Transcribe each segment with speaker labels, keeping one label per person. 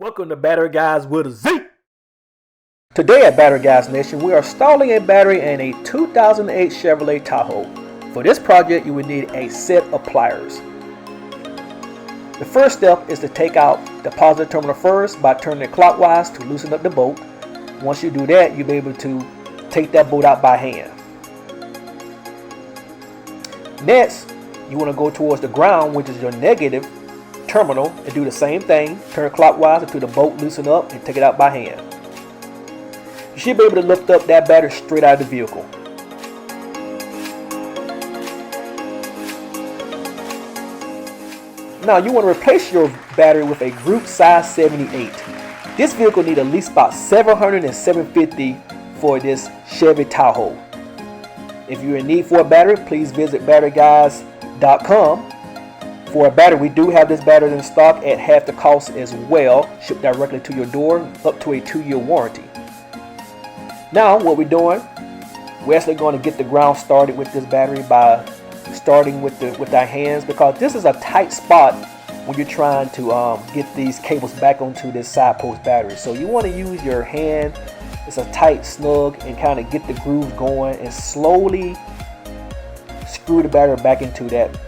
Speaker 1: Welcome to Battery Guys with a Z. Today at Battery Guys Nation, we are installing a battery in a 2008 Chevrolet Tahoe. For this project, you will need a set of pliers. The first step is to take out the positive terminal first by turning it clockwise to loosen up the bolt. Once you do that, you'll be able to take that bolt out by hand. Next, you want to go towards the ground, which is your negative terminal, and do the same thing. Turn clockwise until the bolt loosen up and take it out by hand. You should be able to lift up that battery straight out of the vehicle. Now you want to replace your battery with a group size 78. This vehicle needs at least about 700 and 750 for this Chevy Tahoe. If you're in need for a battery, please visit batteryguys.com. For a battery, we do have this battery in stock at half the cost as well, shipped directly to your door, up to a 2-year warranty. Now what we're doing, we're actually going to get the ground started with this battery by starting with our hands, because this is a tight spot when you're trying to get these cables back onto this side post battery. So you want to use your hand. It's a tight snug, and kind of get the groove going and slowly screw the battery back into that.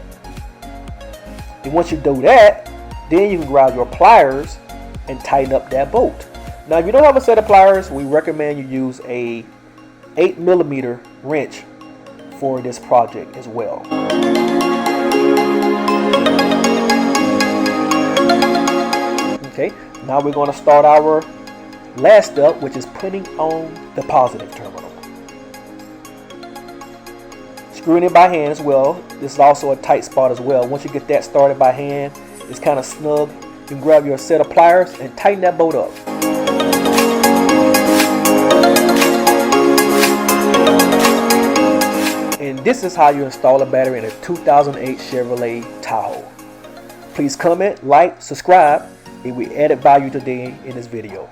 Speaker 1: And once you do that, then you can grab your pliers and tighten up that bolt. Now if you don't have a set of pliers, we recommend you use a 8mm wrench for this project as well. Okay, now we're going to start our last step, which is putting on the positive terminal. Screwing it by hand as well. This is also a tight spot as well. Once you get that started by hand, it's kind of snug. You can grab your set of pliers and tighten that bolt up. And this is how you install a battery in a 2008 Chevrolet Tahoe. Please comment, like, subscribe if we added value today in this video.